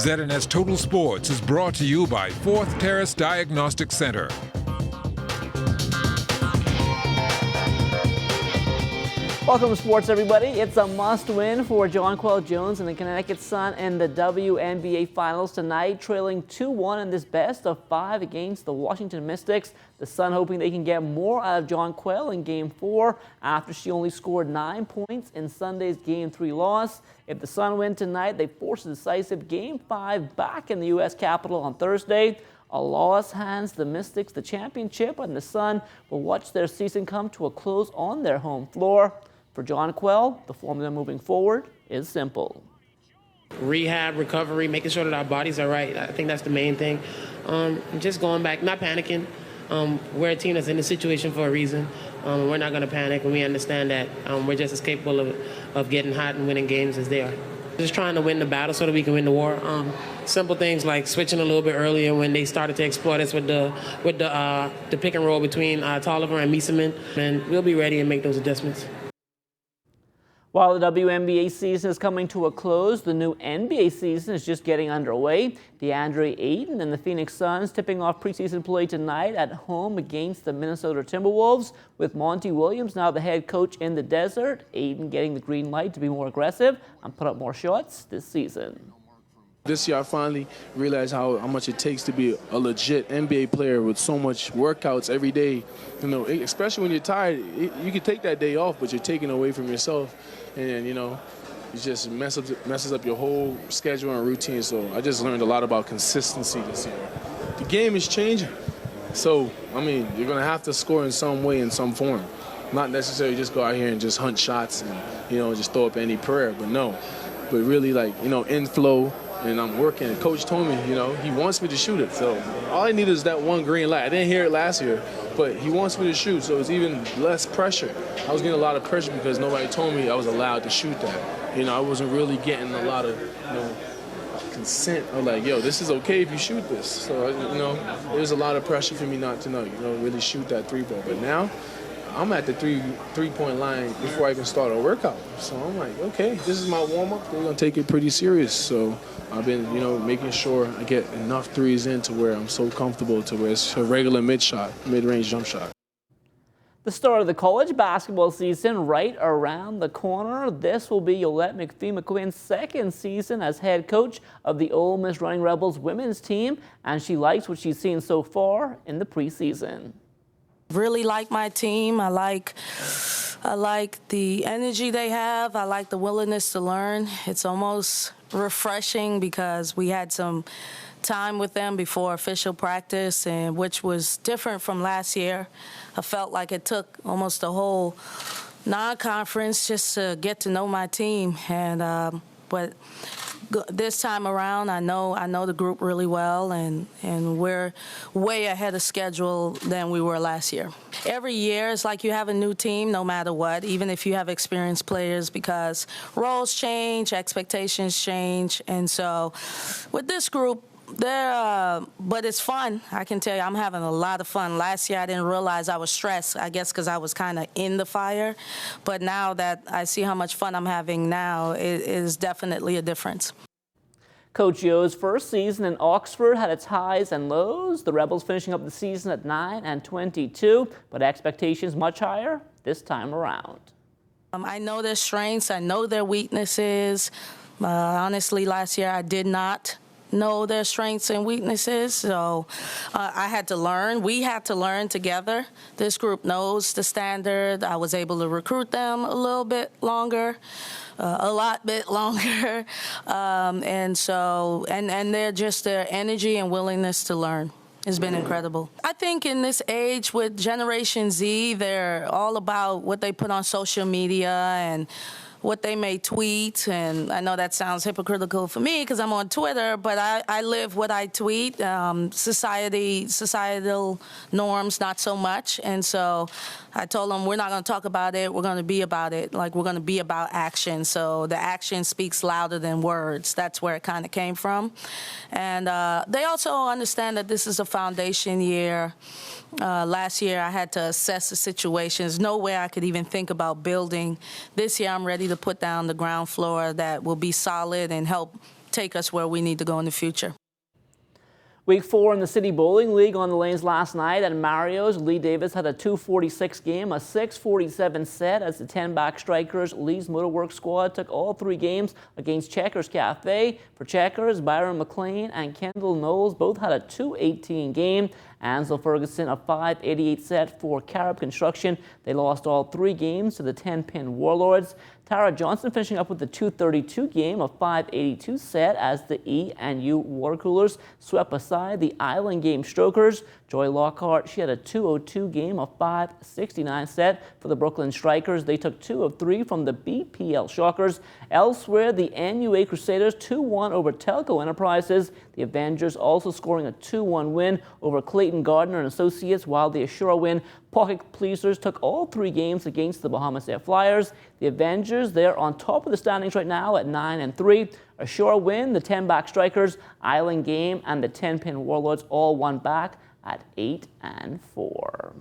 ZNS Total Sports is brought to you by Fourth Terrace Diagnostic Center. Welcome to sports, everybody. It's a must-win for Jonquel Jones and the Connecticut Sun in the WNBA Finals tonight, trailing 2-1 in this best-of-5 against the Washington Mystics. The Sun hoping they can get more out of Jonquel in Game 4 after she only scored 9 points in Sunday's Game 3 loss. If the Sun win tonight, they force a decisive Game 5 back in the U.S. Capitol on Thursday. A loss hands the Mystics the championship, and the Sun will watch their season come to a close on their home floor. For Jonquel, the formula moving forward is simple. Rehab, recovery, making sure that our bodies are right. I think that's the main thing. Just going back, not panicking. We're a team that's in this situation for a reason. We're not going to panic, and we understand that we're just as capable of getting hot and winning games as they are. Just trying to win the battle so that we can win the war. Simple things like switching a little bit earlier when they started to exploit us with the pick and roll between Tolliver and Miesemann, and we'll be ready and make those adjustments. While the WNBA season is coming to a close, the new NBA season is just getting underway. DeAndre Ayton and the Phoenix Suns tipping off preseason play tonight at home against the Minnesota Timberwolves, with Monty Williams now the head coach in the desert. Ayton getting the green light to be more aggressive and put up more shots this season. This year I finally realized how much it takes to be a legit NBA player with so much workouts every day. You know, especially when you're tired, you can take that day off, but you're taking away from yourself. And, you know, it just messes up your whole schedule and routine. So I just learned a lot about consistency this year. The game is changing. So, I mean, you're going to have to score in some way, in some form. Not necessarily just go out here and just hunt shots and, you know, just throw up any prayer. But no, but really, like, you know, inflow. And I'm working. And Coach told me, you know, he wants me to shoot it. So all I need is that one green light. I didn't hear it last year, but he wants me to shoot. So it's even less pressure. I was getting a lot of pressure because nobody told me I was allowed to shoot that. You know, I wasn't really getting a lot of, you know, consent. I was like, yo, this is okay if you shoot this. So, you know, there was a lot of pressure for me not to know, you know, really shoot that three ball. But now I'm at the three-point line before I even start a workout. So I'm like, okay, this is my warm-up. We're going to take it pretty serious. So I've been, you know, making sure I get enough threes in to where I'm so comfortable to where it's a regular mid-range jump shot. The start of the college basketball season right around the corner. This will be Yolette McPhee-McQueen's second season as head coach of the Ole Miss Running Rebels women's team, and she likes what she's seen so far in the preseason. Really like my team. I like the energy they have. I like the willingness to learn. It's almost refreshing because we had some time with them before official practice, and which was different from last year. I felt like it took almost a whole non-conference just to get to know my team, and but this time around, I know the group really well, and we're way ahead of schedule than we were last year. Every year, it's like you have a new team, no matter what, even if you have experienced players, because roles change, expectations change, and so with this group, but it's fun. I can tell you, I'm having a lot of fun. Last year, I didn't realize I was stressed, I guess because I was kind of in the fire. But now that I see how much fun I'm having now, it is definitely a difference. Coach Yo's first season in Oxford had its highs and lows. The Rebels finishing up the season at 9-22, but expectations much higher this time around. I know their strengths. I know their weaknesses. Honestly, last year I did not know their strengths and weaknesses, so I had to learn. We had to learn together. This group knows the standard. I was able to recruit them a little bit longer, a lot bit longer, and they're just their energy and willingness to learn has been incredible. I think in this age with Generation Z, they're all about what they put on social media and what they may tweet, and I know that sounds hypocritical for me because I'm on Twitter, but I live what I tweet. Societal norms, not so much, and so I told them we're not going to talk about it, we're going to be about it, like we're going to be about action, so the action speaks louder than words. That's where it kind of came from, and they also understand that this is a foundation year. Last year, I had to assess the situation. There's no way I could even think about building. This year, I'm ready to put down the ground floor that will be solid and help take us where we need to go in the future. Week 4 in the City Bowling League on the lanes last night at Mario's. Lee Davis had a 2:46 game, a 6:47 set as the 10-back Strikers Lee's Motorworks squad took all 3 games against Checkers Cafe. For Checkers, Byron McLean and Kendall Knowles both had a 2:18 game. Ansel Ferguson a 5:88 set for Carib Construction. They lost all 3 games to the 10-pin Warlords. Tara Johnson finishing up with the 2:32 game, a 5:82 set as the E&U Water Coolers swept aside the Island Game Strokers. Joy Lockhart, she had a 2:02 game, a 5:69 set for the Brooklyn Strikers. They took 2 of 3 from the BPL Shockers. Elsewhere, the NUA Crusaders 2-1 over Telco Enterprises. The Avengers also scoring a 2-1 win over Clayton Gardner and Associates, while the Ashura win Pocket Pleasers took all 3 games against the Bahamas Air Flyers. The Avengers, they're on top of the standings right now at 9-3. Ashura win, the 10-back Strikers, Island Game, and the 10-pin Warlords all won back at 8-4.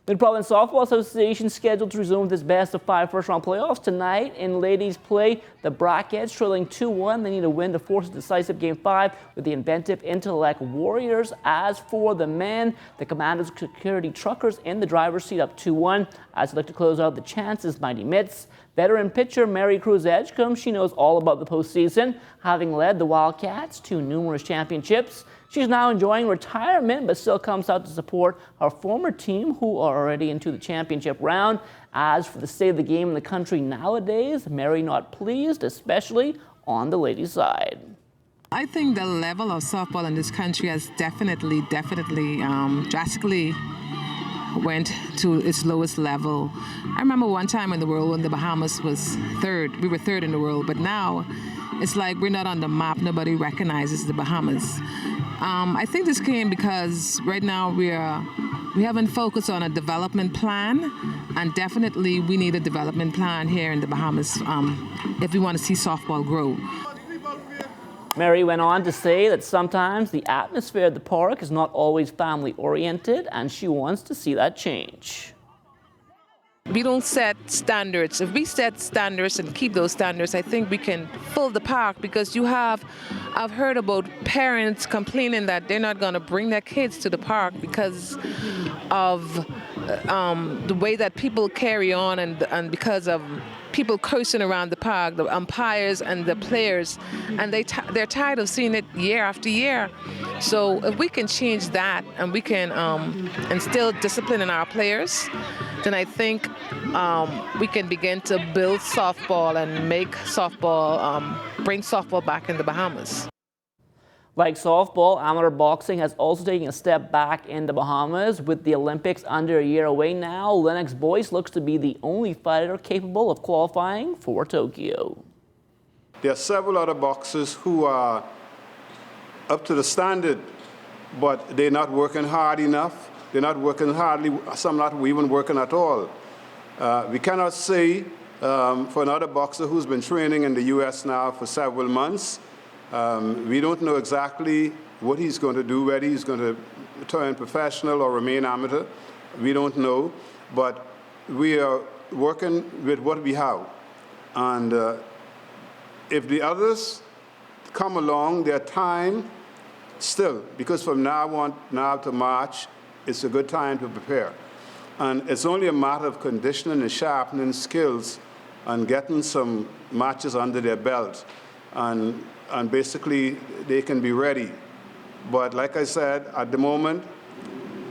The Province Softball Association scheduled to resume this best-of-5 first-round playoffs tonight. In ladies play, the Brackettes trailing 2-1. They need a win to force a decisive Game 5 with the Inventive Intellect Warriors. As for the men, the Commandos Security Truckers in the driver's seat up 2-1. As they look to close out the chances, Mighty Mitts. Veteran pitcher Mary Cruz Edgecombe, she knows all about the postseason, having led the Wildcats to numerous championships. She's now enjoying retirement, but still comes out to support her former team, who are already into the championship round. As for the state of the game in the country nowadays, Mary not pleased, especially on the ladies' side. I think the level of softball in this country has definitely drastically went to its lowest level. I remember one time in the world when the Bahamas was 3rd. We were 3rd in the world, but now it's like we're not on the map. Nobody recognizes the Bahamas. I think this came because right now we haven't focused on a development plan, and definitely we need a development plan here in the Bahamas if we want to see softball grow. Mary went on to say that sometimes the atmosphere at the park is not always family-oriented, and she wants to see that change. We don't set standards. If we set standards and keep those standards, I think we can fill the park, because I've heard about parents complaining that they're not going to bring their kids to the park because of the way that people carry on and because of people cursing around the park, the umpires and the players, and they're tired of seeing it year after year. So if we can change that and we can instill discipline in our players, then I think we can begin to build softball and make softball, bring softball back in the Bahamas. Like softball, amateur boxing has also taken a step back in the Bahamas. With the Olympics under a year away now, Lennox Boyce looks to be the only fighter capable of qualifying for Tokyo. There are several other boxers who are up to the standard, but they're not working hard enough. They're not working hardly, some not even working at all. We cannot say for another boxer who's been training in the U.S. now for several months, we don't know exactly what he's going to do, whether he's going to turn professional or remain amateur. We don't know, but we are working with what we have. And if the others come along, their time still, because from now to March, it's a good time to prepare. And it's only a matter of conditioning and sharpening skills and getting some matches under their belt. And basically, they can be ready. But like I said, at the moment,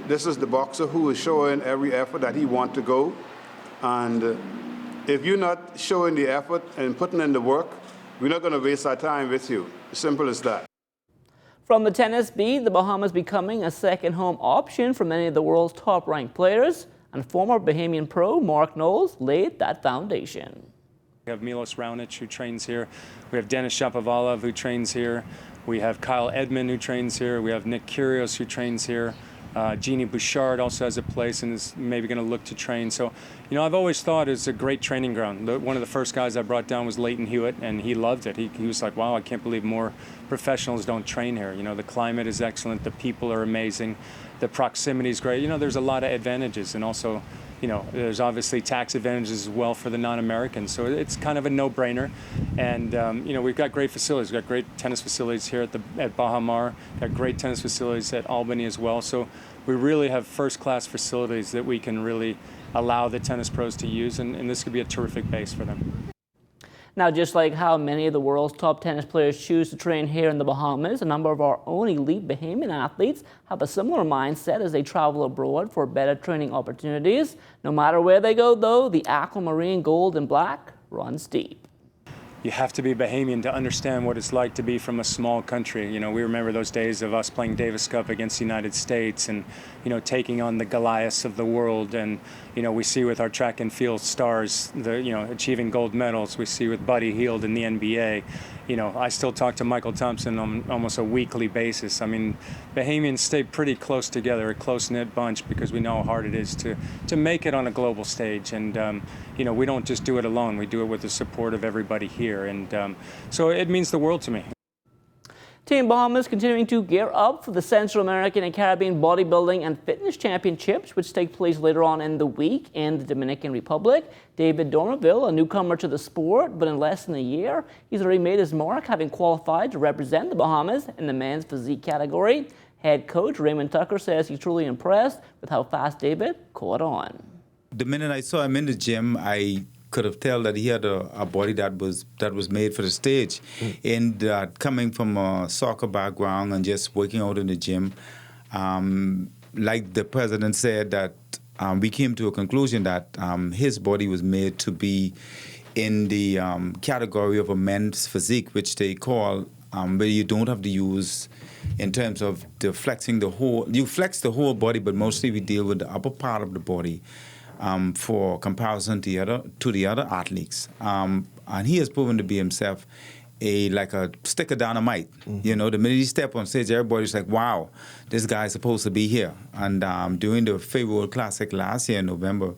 this is the boxer who is showing every effort that he wants to go. And if you're not showing the effort and putting in the work, we're not going to waste our time with you. Simple as that. From the tennis beat, the Bahamas becoming a second home option for many of the world's top-ranked players, and former Bahamian pro Mark Knowles laid that foundation. We have Milos Raonic, who trains here. We have Denis Shapovalov, who trains here. We have Kyle Edmund, who trains here. We have Nick Kyrgios, who trains here. Jeannie Bouchard also has a place and is maybe going to look to train. So, you know, I've always thought it's a great training ground. One of the first guys I brought down was Leighton Hewitt, and he loved it. He was like, wow, I can't believe more professionals don't train here. You know, the climate is excellent. The people are amazing. The proximity is great. You know, there's a lot of advantages. And also, there's obviously tax advantages as well for the non-Americans. So it's kind of a no-brainer. And, we've got great facilities. We've got great tennis facilities here at Bahamas, got great tennis facilities at Albany as well. So we really have first-class facilities that we can really allow the tennis pros to use, and this could be a terrific base for them. Now, just like how many of the world's top tennis players choose to train here in the Bahamas, a number of our own elite Bahamian athletes have a similar mindset as they travel abroad for better training opportunities. No matter where they go, though, the aquamarine gold and black runs deep. You have to be Bahamian to understand what it's like to be from a small country. We remember those days of us playing Davis Cup against the United States and, taking on the Goliaths of the world. And, we see with our track and field stars, achieving gold medals. We see with Buddy Hield in the NBA. I still talk to Michael Thompson on almost a weekly basis. I mean, Bahamians stay pretty close together, a close-knit bunch, because we know how hard it is to make it on a global stage. And, we don't just do it alone. We do it with the support of everybody here. And so it means the world to me. Team Bahamas continuing to gear up for the Central American and Caribbean Bodybuilding and Fitness Championships, which take place later on in the week in the Dominican Republic. David Dormeville, a newcomer to the sport, but in less than a year, he's already made his mark, having qualified to represent the Bahamas in the men's physique category. Head coach Raymond Tucker says he's truly impressed with how fast David caught on. The minute I saw him in the gym, I could have told that he had a body that was made for the stage. And coming from a soccer background and just working out in the gym, like the president said, that we came to a conclusion that his body was made to be in the category of a men's physique, which they call where you don't have to use in terms of the flexing the whole. You flex the whole body, but mostly we deal with the upper part of the body. For comparison to the other athletes. And he has proven to be himself like a stick of dynamite. The minute he stepped on stage, everybody's like, wow, this guy's supposed to be here. And during the FIBA World Classic last year in November,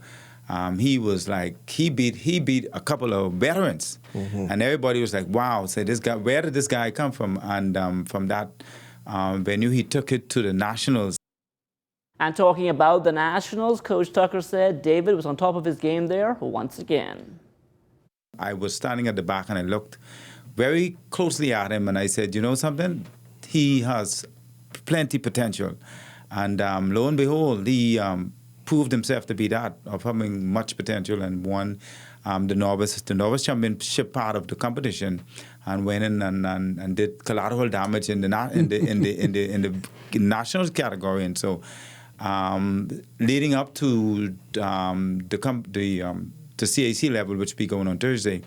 he was like, he beat a couple of veterans. And everybody was like, wow, so this guy, where did this guy come from? And from that venue, he took it to the Nationals. And talking about the Nationals, Coach Tucker said David was on top of his game there once again. I was standing at the back and I looked very closely at him and I said, you know something? He has plenty potential. And lo and behold, he proved himself to be that, of having much potential, and won the novice championship part of the competition, and went in and did collateral damage in the nationals category. And so leading up to the CAC level, which will be going on Thursday,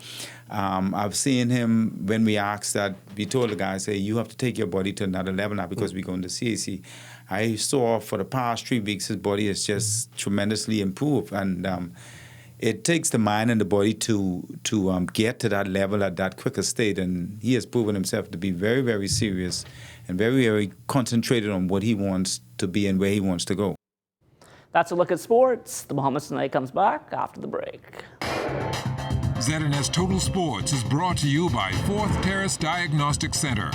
I've seen him when we asked that, we told the guys, hey, you have to take your body to another level now because we're going to CAC. I saw for the past 3 weeks his body has just tremendously improved, and it takes the mind and the body to get to that level at that quicker state, and he has proven himself to be very, very serious and very, very concentrated on what he wants to be and where he wants to go. That's a look at sports. The Bahamas Tonight comes back after the break. ZNS Total Sports is brought to you by 4th Terrace Diagnostic Center.